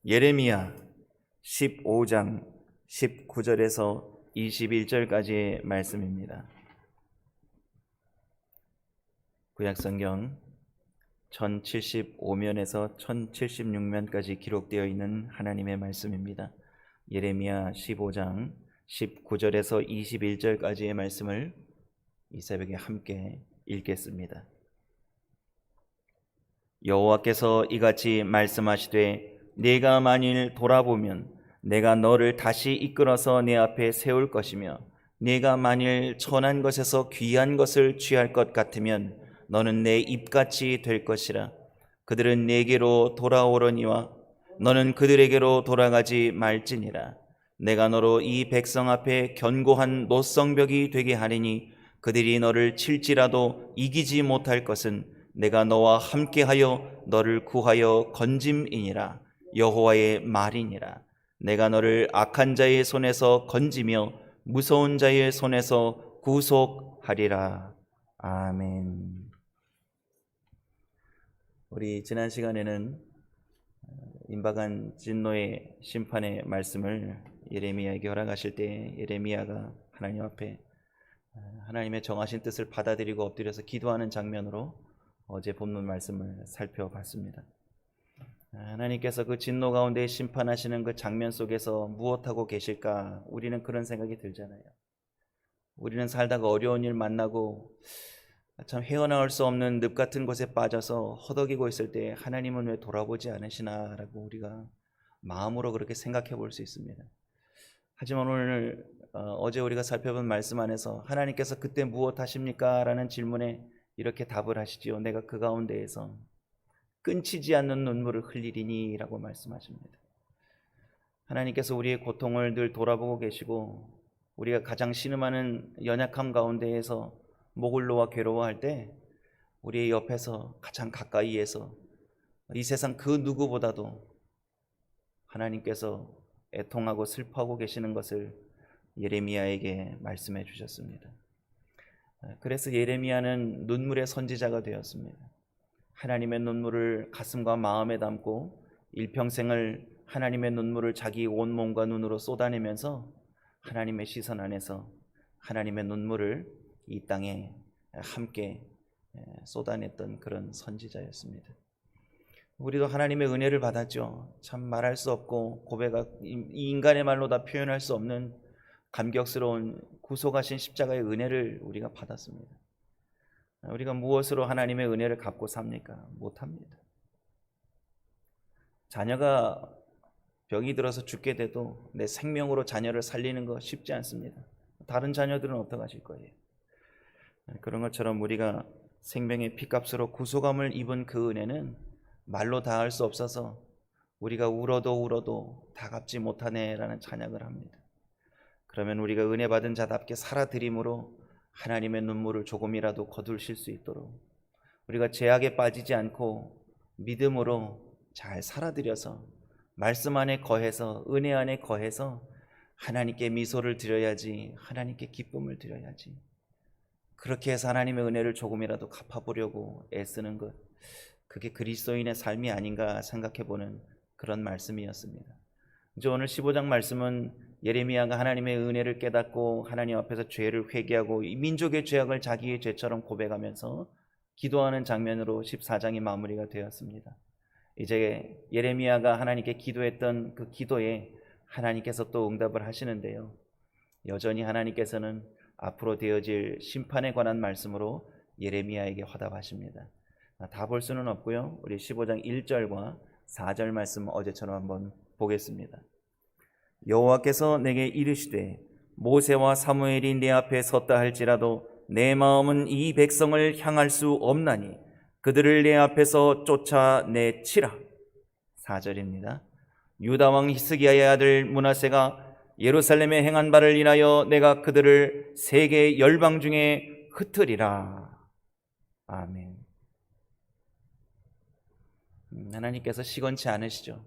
예레미야 15장 19절에서 21절까지의 말씀입니다. 구약성경 1075면에서 1076면까지 기록되어 있는 하나님의 말씀입니다. 예레미야 15장 19절에서 21절까지의 말씀을 이 새벽에 함께 읽겠습니다. 여호와께서 이같이 말씀하시되 네가 만일 돌아보면 내가 너를 다시 이끌어서 내 앞에 세울 것이며 네가 만일 천한 것에서 귀한 것을 취할 것 같으면 너는 내 입같이 될 것이라. 그들은 내게로 돌아오려니와 너는 그들에게로 돌아가지 말지니라. 내가 너로 이 백성 앞에 견고한 노성벽이 되게 하리니 그들이 너를 칠지라도 이기지 못할 것은 내가 너와 함께하여 너를 구하여 건짐이니라. 여호와의 말이니라. 내가 너를 악한 자의 손에서 건지며 무서운 자의 손에서 구속하리라. 아멘. 우리 지난 시간에는 임박한 진노의 심판의 말씀을 예레미야에게 허락하실 때 예레미야가 하나님 앞에 하나님의 정하신 뜻을 받아들이고 엎드려서 기도하는 장면으로 어제 본문 말씀을 살펴봤습니다. 하나님께서 그 진노 가운데 심판하시는 그 장면 속에서 무엇하고 계실까? 우리는 그런 생각이 들잖아요. 우리는 살다가 어려운 일 만나고 참 헤어나올 수 없는 늪 같은 곳에 빠져서 허덕이고 있을 때 하나님은 왜 돌아보지 않으시나? 라고 우리가 마음으로 그렇게 생각해 볼 수 있습니다. 하지만 오늘 어제 우리가 살펴본 말씀 안에서 하나님께서 그때 무엇 하십니까? 라는 질문에 이렇게 답을 하시지요. 내가 그 가운데에서 끊치지 않는 눈물을 흘리리니 라고 말씀하십니다. 하나님께서 우리의 고통을 늘 돌아보고 계시고 우리가 가장 신음하는 연약함 가운데에서 목을 놓아 괴로워할 때 우리의 옆에서 가장 가까이에서 이 세상 그 누구보다도 하나님께서 애통하고 슬퍼하고 계시는 것을 예레미야에게 말씀해 주셨습니다. 그래서 예레미야는 눈물의 선지자가 되었습니다. 하나님의 눈물을 가슴과 마음에 담고 일평생을 하나님의 눈물을 자기 온몸과 눈으로 쏟아내면서 하나님의 시선 안에서 하나님의 눈물을 이 땅에 함께 쏟아냈던 그런 선지자였습니다. 우리도 하나님의 은혜를 받았죠. 참 말할 수 없고 이 인간의 말로 다 표현할 수 없는 감격스러운 구속하신 십자가의 은혜를 우리가 받았습니다. 우리가 무엇으로 하나님의 은혜를 갚고 삽니까? 못합니다. 자녀가 병이 들어서 죽게 돼도 내 생명으로 자녀를 살리는 거 쉽지 않습니다. 다른 자녀들은 어떡하실 거예요? 그런 것처럼 우리가 생명의 피값으로 구속함을 입은 그 은혜는 말로 다 할 수 없어서 우리가 울어도 다 갚지 못하네라는 찬양을 합니다. 그러면 우리가 은혜 받은 자답게 살아드림으로 하나님의 눈물을 조금이라도 거두실 수 있도록 우리가 죄악에 빠지지 않고 믿음으로 잘 살아드려서 말씀 안에 거해서 은혜 안에 거해서 하나님께 미소를 드려야지, 하나님께 기쁨을 드려야지. 그렇게 해서 하나님의 은혜를 조금이라도 갚아보려고 애쓰는 것, 그게 그리스도인의 삶이 아닌가 생각해보는 그런 말씀이었습니다. 이제 오늘 15장 말씀은 예레미야가 하나님의 은혜를 깨닫고 하나님 앞에서 죄를 회개하고 이 민족의 죄악을 자기의 죄처럼 고백하면서 기도하는 장면으로 14장이 마무리가 되었습니다. 이제 예레미야가 하나님께 기도했던 그 기도에 하나님께서 또 응답을 하시는데요. 여전히 하나님께서는 앞으로 되어질 심판에 관한 말씀으로 예레미야에게 화답하십니다. 다 볼 수는 없고요. 우리 15장 1절과 4절 말씀 어제처럼 한번 보겠습니다. 여호와께서 내게 이르시되 모세와 사무엘이 내 앞에 섰다 할지라도 내 마음은 이 백성을 향할 수 없나니 그들을 내 앞에서 쫓아내치라. 4절입니다. 유다 왕 히스기야의 아들 므낫세가 예루살렘에 행한 바를 인하여 내가 그들을 세계 열방 중에 흩으리라. 아멘. 하나님께서 시건치 않으시죠.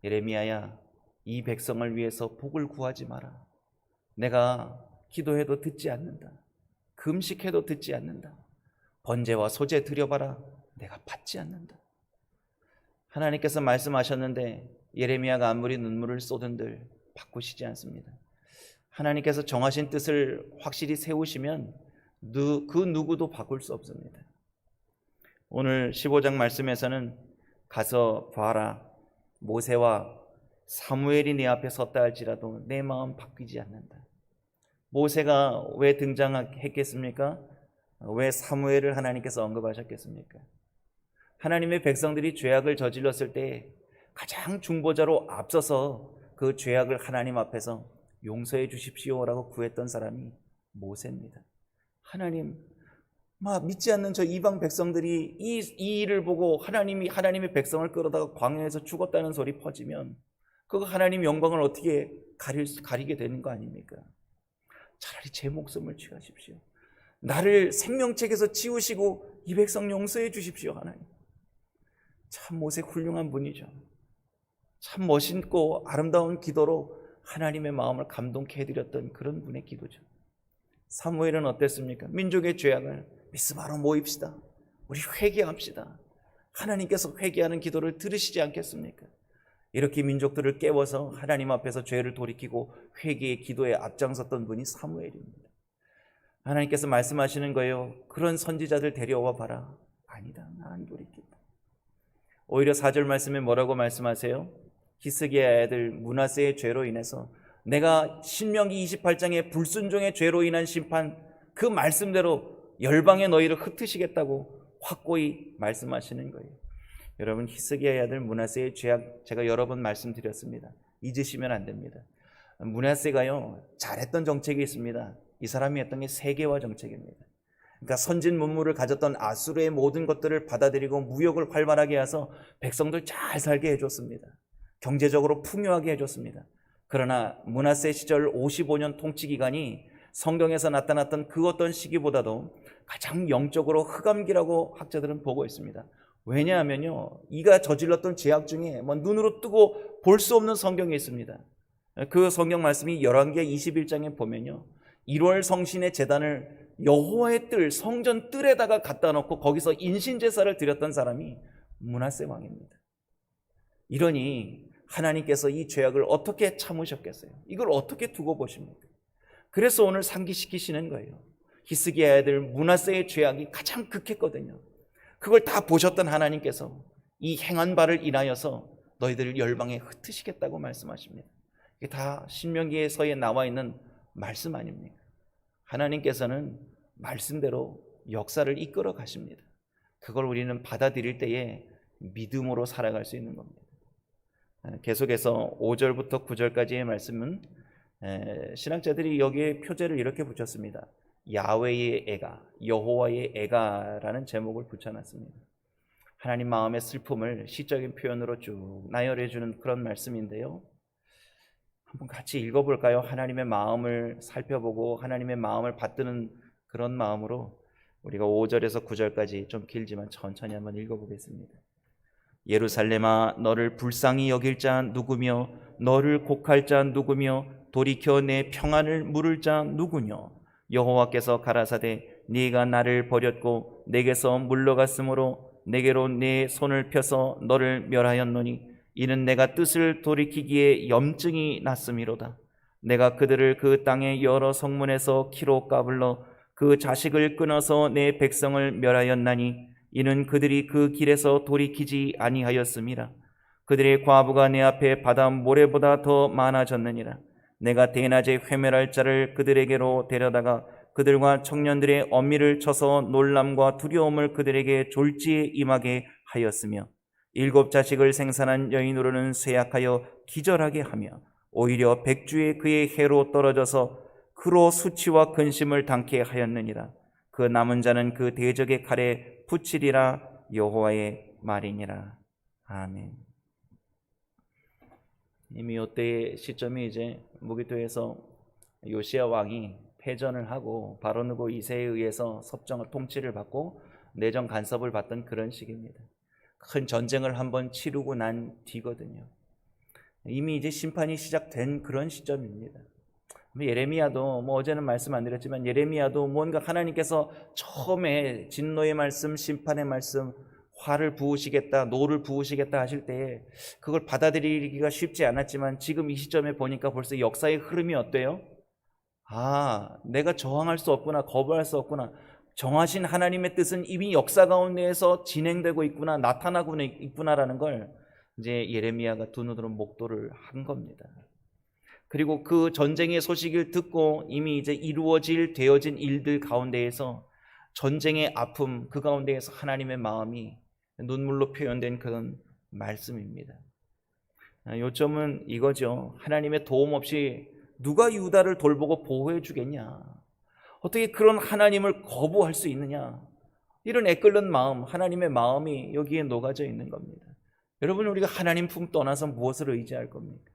예레미야야, 이 백성을 위해서 복을 구하지 마라. 내가 기도해도 듣지 않는다. 금식해도 듣지 않는다. 번제와 소제 드려봐라. 내가 받지 않는다. 하나님께서 말씀하셨는데 예레미야가 아무리 눈물을 쏟은들 바꾸시지 않습니다. 하나님께서 정하신 뜻을 확실히 세우시면 그 누구도 바꿀 수 없습니다. 오늘 15장 말씀에서는 가서 봐라, 모세와 사무엘이 내 앞에 섰다 할지라도 내 마음 바뀌지 않는다. 모세가 왜 등장했겠습니까? 왜 사무엘을 하나님께서 언급하셨겠습니까? 하나님의 백성들이 죄악을 저질렀을 때 가장 중보자로 앞서서 그 죄악을 하나님 앞에서 용서해 주십시오라고 구했던 사람이 모세입니다. 하나님, 믿지 않는 저 이방 백성들이 이 일을 보고 하나님의 백성을 끌어다가 광야에서 죽었다는 소리 퍼지면 그거 하나님 영광을 어떻게 가리게 되는 거 아닙니까? 차라리 제 목숨을 취하십시오. 나를 생명책에서 지우시고 이 백성 용서해 주십시오. 하나님, 참 모세 훌륭한 분이죠. 참 멋있고 아름다운 기도로 하나님의 마음을 감동케 해드렸던 그런 분의 기도죠. 사무엘은 어땠습니까? 민족의 죄악을 미스바로 모입시다. 우리 회개합시다. 하나님께서 회개하는 기도를 들으시지 않겠습니까? 이렇게 민족들을 깨워서 하나님 앞에서 죄를 돌이키고 회개의 기도에 앞장섰던 분이 사무엘입니다. 하나님께서 말씀하시는 거예요. 그런 선지자들 데려와 봐라. 아니다, 나 안 돌이킨다. 오히려 4절 말씀에 뭐라고 말씀하세요? 히스기야 아들 므낫세의 죄로 인해서 내가 신명기 28장의 불순종의 죄로 인한 심판, 그 말씀대로 열방의 너희를 흩으시겠다고 확고히 말씀하시는 거예요. 여러분, 히스기야의 아들 므낫세의 죄악 제가 여러 번 말씀드렸습니다. 잊으시면 안 됩니다. 므낫세가요, 잘했던 정책이 있습니다. 이 사람이 했던 게 세계화 정책입니다. 그러니까 선진 문물을 가졌던 아수르의 모든 것들을 받아들이고 무역을 활발하게 해서 백성들 잘 살게 해줬습니다. 경제적으로 풍요하게 해줬습니다. 그러나 므낫세 시절 55년 통치 기간이 성경에서 나타났던 그 어떤 시기보다도 가장 영적으로 흑암기라고 학자들은 보고 있습니다. 왜냐하면요, 이가 저질렀던 죄악 중에 눈으로 뜨고 볼 수 없는 성경이 있습니다. 그 성경 말씀이 열왕기하 21장에 보면요, 1월 성신의 제단을 여호와의 뜰, 성전 뜰에다가 갖다 놓고 거기서 인신제사를 드렸던 사람이 므낫세 왕입니다. 이러니 하나님께서 이 죄악을 어떻게 참으셨겠어요? 이걸 어떻게 두고 보십니까? 그래서 오늘 상기시키시는 거예요. 히스기야 아들 므낫세의 죄악이 가장 극했거든요. 그걸 다 보셨던 하나님께서 이 행한 바를 인하여서 너희들을 열방에 흩으시겠다고 말씀하십니다. 이게 다 신명기에서에 나와 있는 말씀 아닙니까? 하나님께서는 말씀대로 역사를 이끌어 가십니다. 그걸 우리는 받아들일 때에 믿음으로 살아갈 수 있는 겁니다. 계속해서 5절부터 9절까지의 말씀은 신학자들이 여기에 표제를 이렇게 붙였습니다. 야훼의 애가, 여호와의 애가라는 제목을 붙여놨습니다. 하나님 마음의 슬픔을 시적인 표현으로 쭉 나열해주는 그런 말씀인데요, 한번 같이 읽어볼까요? 하나님의 마음을 살펴보고 하나님의 마음을 받드는 그런 마음으로 우리가 5절에서 9절까지 좀 길지만 천천히 한번 읽어보겠습니다. 예루살렘아, 너를 불쌍히 여길 자 누구며 너를 곡할 자 누구며 돌이켜 내 평안을 물을 자 누구뇨? 여호와께서 가라사대 네가 나를 버렸고 내게서 물러갔으므로 내게로 내 손을 펴서 너를 멸하였노니 이는 내가 뜻을 돌이키기에 염증이 났음이로다. 내가 그들을 그 땅의 여러 성문에서 키로 까불러 그 자식을 끊어서 내 백성을 멸하였나니 이는 그들이 그 길에서 돌이키지 아니하였음이라. 그들의 과부가 내 앞에 바다 모래보다 더 많아졌느니라. 내가 대낮에 회멸할 자를 그들에게로 데려다가 그들과 청년들의 어미를 쳐서 놀람과 두려움을 그들에게 졸지에 임하게 하였으며 7 자식을 생산한 여인으로는 쇠약하여 기절하게 하며 오히려 백주에 그의 해로 떨어져서 그로 수치와 근심을 당케 하였느니라. 그 남은 자는 그 대적의 칼에 붙이리라. 여호와의 말이니라. 아멘. 이미 이때의 시점이 이제 무기토에서 요시야 왕이 패전을 하고 바로누고 2세에 의해서 섭정을 통치를 받고 내정 간섭을 받던 그런 시기입니다. 큰 전쟁을 한번 치르고 난 뒤거든요. 이미 이제 심판이 시작된 그런 시점입니다. 예레미야도 어제는 말씀 안 드렸지만 예레미야도 뭔가 하나님께서 처음에 진노의 말씀, 심판의 말씀 화를 부으시겠다, 노를 부으시겠다 하실 때에 그걸 받아들이기가 쉽지 않았지만 지금 이 시점에 보니까 벌써 역사의 흐름이 어때요? 내가 저항할 수 없구나, 거부할 수 없구나. 정하신 하나님의 뜻은 이미 역사 가운데에서 진행되고 있구나, 나타나고 있구나라는 걸 이제 예레미야가 두 눈으로 목도를 한 겁니다. 그리고 그 전쟁의 소식을 듣고 이미 이제 되어진 일들 가운데에서 전쟁의 아픔, 그 가운데에서 하나님의 마음이 눈물로 표현된 그런 말씀입니다. 요점은 이거죠. 하나님의 도움 없이 누가 유다를 돌보고 보호해 주겠냐? 어떻게 그런 하나님을 거부할 수 있느냐? 이런 애끓는 마음, 하나님의 마음이 여기에 녹아져 있는 겁니다. 여러분, 우리가 하나님 품 떠나서 무엇을 의지할 겁니까?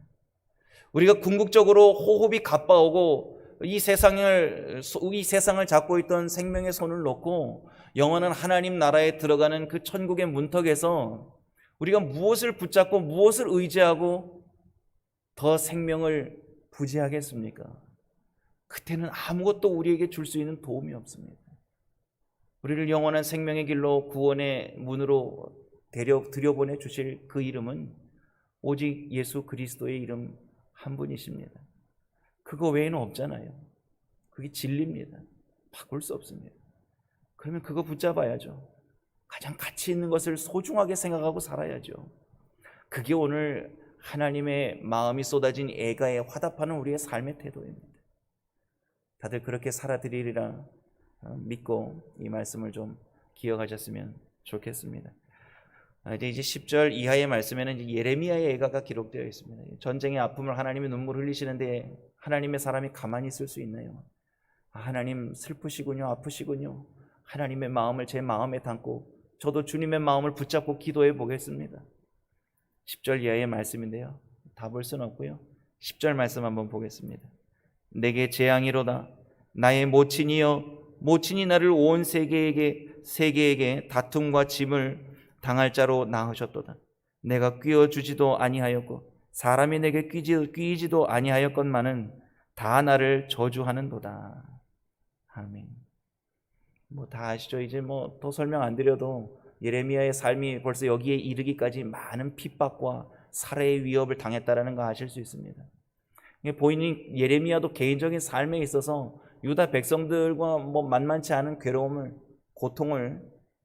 우리가 궁극적으로 호흡이 가빠오고 이 세상을 잡고 있던 생명의 손을 놓고 영원한 하나님 나라에 들어가는 그 천국의 문턱에서 우리가 무엇을 붙잡고 무엇을 의지하고 더 생명을 부지하겠습니까? 그때는 아무것도 우리에게 줄 수 있는 도움이 없습니다. 우리를 영원한 생명의 길로 구원의 문으로 들여보내 주실 그 이름은 오직 예수 그리스도의 이름 한 분이십니다. 그거 외에는 없잖아요. 그게 진리입니다. 바꿀 수 없습니다. 그러면 그거 붙잡아야죠. 가장 가치 있는 것을 소중하게 생각하고 살아야죠. 그게 오늘 하나님의 마음이 쏟아진 애가에 화답하는 우리의 삶의 태도입니다. 다들 그렇게 살아드리리라 믿고 이 말씀을 좀 기억하셨으면 좋겠습니다. 이제 10절 이하의 말씀에는 이제 예레미야의 애가가 기록되어 있습니다. 전쟁의 아픔을 하나님이 눈물 흘리시는데 하나님의 사람이 가만히 있을 수 있나요? 하나님 슬프시군요, 아프시군요. 하나님의 마음을 제 마음에 담고 저도 주님의 마음을 붙잡고 기도해 보겠습니다. 10절 이하의 말씀인데요, 다 볼 수는 없고요. 10절 말씀 한번 보겠습니다. 내게 재앙이로다. 나의 모친이여, 모친이 나를 온 세계에게 다툼과 짐을 당할 자로 낳으셨도다. 내가 끼워주지도 아니하였고 사람이 내게 끼이지도 아니하였건만은 다 나를 저주하는도다. 아멘. 다 아시죠? 이제 더 설명 안 드려도 예레미야의 삶이 벌써 여기에 이르기까지 많은 핍박과 살해의 위협을 당했다라는 거 아실 수 있습니다. 보이는 예레미야도 개인적인 삶에 있어서 유다 백성들과 만만치 않은 괴로움을, 고통을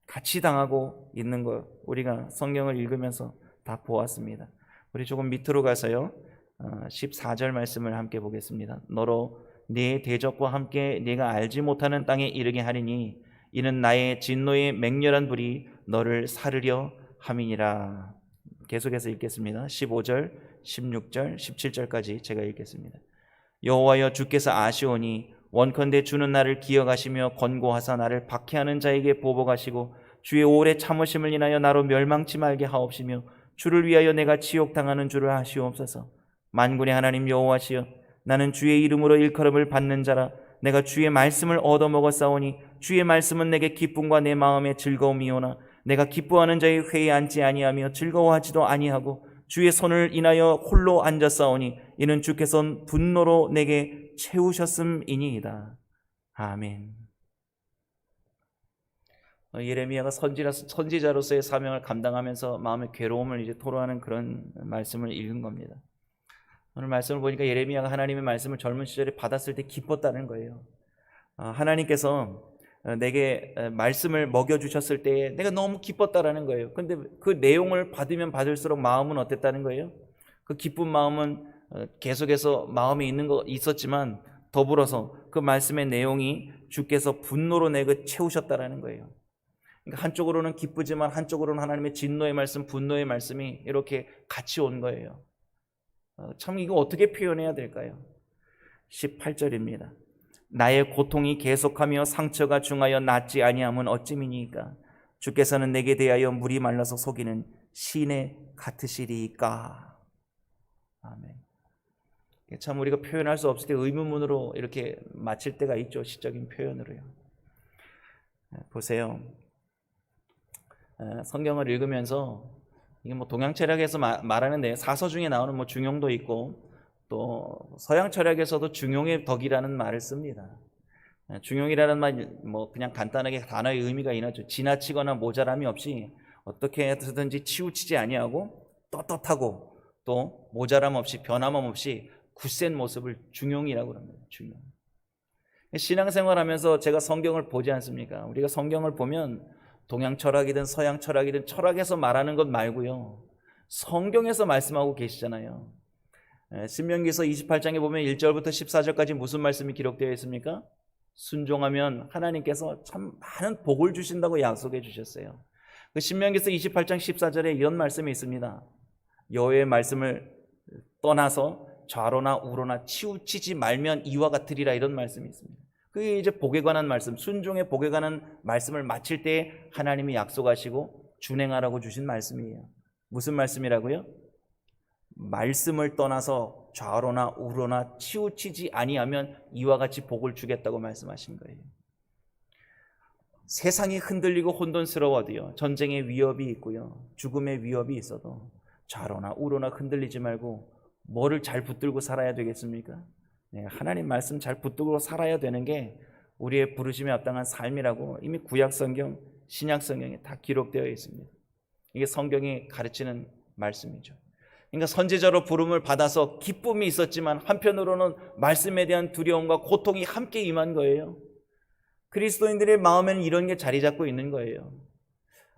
같이 당하고 있는 것 우리가 성경을 읽으면서 다 보았습니다. 우리 조금 밑으로 가서요 14절 말씀을 함께 보겠습니다. 너로 네 대적과 함께 네가 알지 못하는 땅에 이르게 하리니 이는 나의 진노의 맹렬한 불이 너를 사르려 함이니라. 계속해서 읽겠습니다. 15절, 16절, 17절까지 제가 읽겠습니다. 여호와여, 주께서 아시오니 원컨대 주는 나를 기억하시며 권고하사 나를 박해하는 자에게 보복하시고 주의 오래 참으심을 인하여 나로 멸망치 말게 하옵시며 주를 위하여 내가 치욕당하는 줄을 아시옵소서. 만군의 하나님 여호와시여, 나는 주의 이름으로 일컬음을 받는 자라. 내가 주의 말씀을 얻어먹었사오니 주의 말씀은 내게 기쁨과 내 마음의 즐거움이오나 내가 기뻐하는 자의 회에 앉지 아니하며 즐거워하지도 아니하고 주의 손을 인하여 홀로 앉았사오니 이는 주께서 분노로 내게 채우셨음이니이다. 아멘. 예레미야가 선지자로서의 사명을 감당하면서 마음의 괴로움을 이제 토로하는 그런 말씀을 읽은 겁니다. 오늘 말씀을 보니까 예레미야가 하나님의 말씀을 젊은 시절에 받았을 때 기뻤다는 거예요. 하나님께서 내게 말씀을 먹여주셨을 때 내가 너무 기뻤다라는 거예요. 그런데 그 내용을 받으면 받을수록 마음은 어땠다는 거예요? 그 기쁜 마음은 계속해서 마음에 있었지만 더불어서 그 말씀의 내용이 주께서 분노로 내게 채우셨다라는 거예요. 그러니까 한쪽으로는 기쁘지만 한쪽으로는 하나님의 진노의 말씀, 분노의 말씀이 이렇게 같이 온 거예요. 참 이거 어떻게 표현해야 될까요? 18절입니다. 나의 고통이 계속하며 상처가 중하여 낫지 아니함은 어찌미니까 주께서는 내게 대하여 물이 말라서 속이는 시내 같으시리까. 아멘. 참 우리가 표현할 수 없을 때 의문문으로 이렇게 마칠 때가 있죠. 시적인 표현으로요. 보세요. 성경을 읽으면서 이게 동양 철학에서 말하는데 사서 중에 나오는 중용도 있고 또 서양 철학에서도 중용의 덕이라는 말을 씁니다. 중용이라는 말 그냥 간단하게 단어의 의미가 이나죠. 지나치거나 모자람이 없이 어떻게 해서든지 치우치지 아니하고 떳떳하고 또 모자람 없이 변함함 없이 굳센 모습을 중용이라고 합니다. 중용. 신앙생활하면서 제가 성경을 보지 않습니까? 우리가 성경을 보면 동양 철학이든 서양 철학이든 철학에서 말하는 것 말고요, 성경에서 말씀하고 계시잖아요. 신명기서 28장에 보면 1절부터 14절까지 무슨 말씀이 기록되어 있습니까? 순종하면 하나님께서 참 많은 복을 주신다고 약속해 주셨어요. 그 신명기서 28장 14절에 이런 말씀이 있습니다. 여호와의 말씀을 떠나서 좌로나 우로나 치우치지 말면 이와 같으리라, 이런 말씀이 있습니다. 그게 이제 복에 관한 말씀, 순종의 복에 관한 말씀을 마칠 때 하나님이 약속하시고 준행하라고 주신 말씀이에요. 무슨 말씀이라고요? 말씀을 떠나서 좌로나 우로나 치우치지 아니하면 이와 같이 복을 주겠다고 말씀하신 거예요. 세상이 흔들리고 혼돈스러워도요, 전쟁의 위협이 있고요, 죽음의 위협이 있어도 좌로나 우로나 흔들리지 말고 뭐를 잘 붙들고 살아야 되겠습니까? 하나님 말씀 잘 붙들고 살아야 되는 게 우리의 부르심에 합당한 삶이라고 이미 구약 성경, 신약 성경에 다 기록되어 있습니다. 이게 성경이 가르치는 말씀이죠. 그러니까 선지자로 부름을 받아서 기쁨이 있었지만 한편으로는 말씀에 대한 두려움과 고통이 함께 임한 거예요. 그리스도인들의 마음에는 이런 게 자리 잡고 있는 거예요.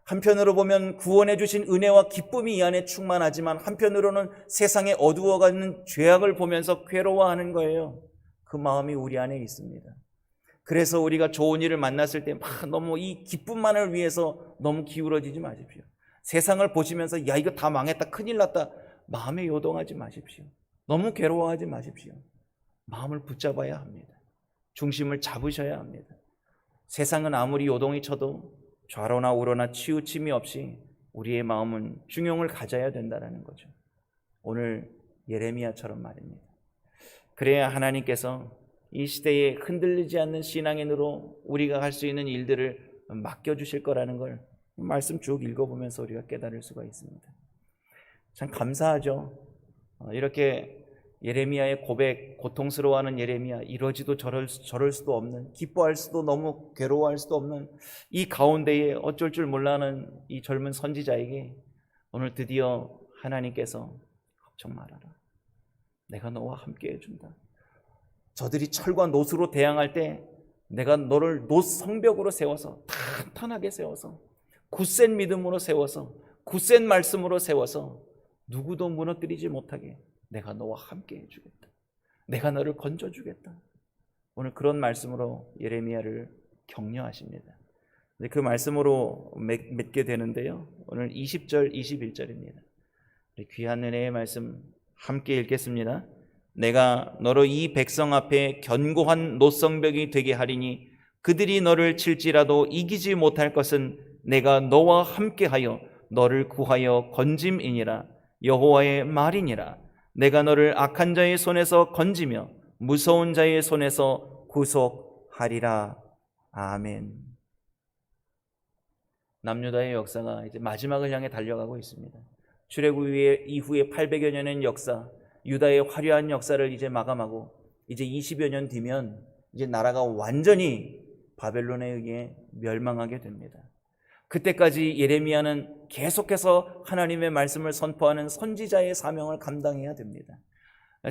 한편으로 보면 구원해 주신 은혜와 기쁨이 이 안에 충만하지만 한편으로는 세상에 어두워가는 죄악을 보면서 괴로워하는 거예요. 그 마음이 우리 안에 있습니다. 그래서 우리가 좋은 일을 만났을 때 막 너무 이 기쁨만을 위해서 너무 기울어지지 마십시오. 세상을 보시면서 야, 이거 다 망했다, 큰일 났다, 마음에 요동하지 마십시오. 너무 괴로워하지 마십시오. 마음을 붙잡아야 합니다. 중심을 잡으셔야 합니다. 세상은 아무리 요동이 쳐도 좌로나 우로나 치우침이 없이 우리의 마음은 중용을 가져야 된다는 거죠. 오늘 예레미야처럼 말입니다. 그래야 하나님께서 이 시대에 흔들리지 않는 신앙인으로 우리가 할 수 있는 일들을 맡겨주실 거라는 걸 말씀 쭉 읽어보면서 우리가 깨달을 수가 있습니다. 참 감사하죠. 이렇게 예레미야의 고백, 고통스러워하는 예레미야, 이러지도 저럴 수도 없는, 기뻐할 수도 너무 괴로워할 수도 없는 이 가운데에 어쩔 줄 몰라하는 이 젊은 선지자에게 오늘 드디어 하나님께서 걱정 말아라, 내가 너와 함께 해준다. 저들이 철과 놋으로 대항할 때 내가 너를 놋 성벽으로 세워서 탄탄하게 세워서 굳센 믿음으로 세워서 굳센 말씀으로 세워서 누구도 무너뜨리지 못하게 내가 너와 함께 해주겠다. 내가 너를 건져주겠다. 오늘 그런 말씀으로 예레미야를 격려하십니다. 그 말씀으로 맺게 되는데요, 오늘 20절 21절입니다. 귀한 은혜의 말씀 함께 읽겠습니다. 내가 너로 이 백성 앞에 견고한 놋성벽이 되게 하리니 그들이 너를 칠지라도 이기지 못할 것은 내가 너와 함께하여 너를 구하여 건짐이니라. 여호와의 말이니라. 내가 너를 악한 자의 손에서 건지며 무서운 자의 손에서 구속하리라. 아멘. 남유다의 역사가 이제 마지막을 향해 달려가고 있습니다. 출애굽 이후에 800여 년의 역사, 유다의 화려한 역사를 이제 마감하고 이제 20여 년 뒤면 이제 나라가 완전히 바벨론에 의해 멸망하게 됩니다. 그때까지 예레미야는 계속해서 하나님의 말씀을 선포하는 선지자의 사명을 감당해야 됩니다.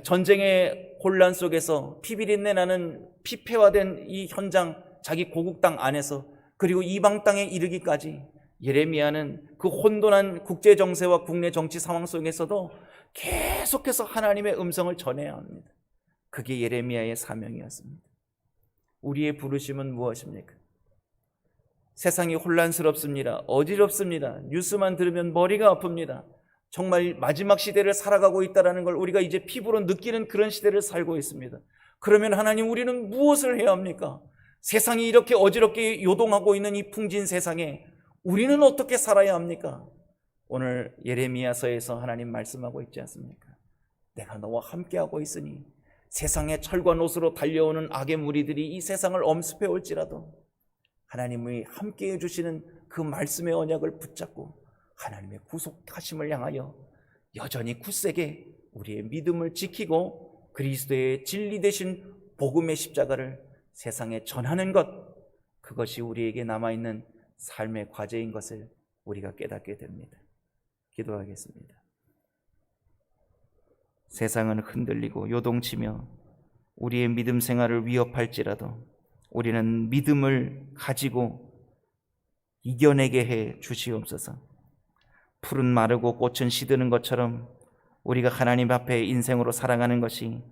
전쟁의 혼란 속에서 피비린내 나는 피폐화된 이 현장, 자기 고국 땅 안에서, 그리고 이방 땅에 이르기까지 예레미야는 그 혼돈한 국제 정세와 국내 정치 상황 속에서도 계속해서 하나님의 음성을 전해야 합니다. 그게 예레미야의 사명이었습니다. 우리의 부르심은 무엇입니까? 세상이 혼란스럽습니다. 어지럽습니다. 뉴스만 들으면 머리가 아픕니다. 정말 마지막 시대를 살아가고 있다는 걸 우리가 이제 피부로 느끼는 그런 시대를 살고 있습니다. 그러면 하나님, 우리는 무엇을 해야 합니까? 세상이 이렇게 어지럽게 요동하고 있는 이 풍진 세상에 우리는 어떻게 살아야 합니까? 오늘 예레미야서에서 하나님 말씀하고 있지 않습니까? 내가 너와 함께하고 있으니 세상의 철과 놋으로 달려오는 악의 무리들이 이 세상을 엄습해 올지라도 하나님이 함께해 주시는 그 말씀의 언약을 붙잡고 하나님의 구속하심을 향하여 여전히 굳세게 우리의 믿음을 지키고 그리스도의 진리 되신 복음의 십자가를 세상에 전하는 것, 그것이 우리에게 남아있는 삶의 과제인 것을 우리가 깨닫게 됩니다. 기도하겠습니다. 세상은 흔들리고 요동치며 우리의 믿음 생활을 위협할지라도 우리는 믿음을 가지고 이겨내게 해 주시옵소서. 풀은 마르고 꽃은 시드는 것처럼 우리가 하나님 앞에 인생으로 살아가는 것이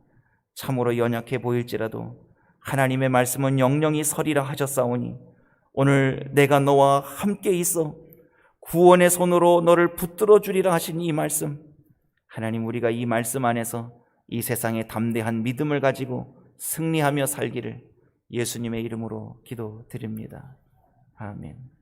참으로 연약해 보일지라도 하나님의 말씀은 영영이 서리라 하셨사오니 오늘 내가 너와 함께 있어 구원의 손으로 너를 붙들어 주리라 하신 이 말씀, 하나님, 우리가 이 말씀 안에서 이 세상에 담대한 믿음을 가지고 승리하며 살기를 예수님의 이름으로 기도드립니다. 아멘.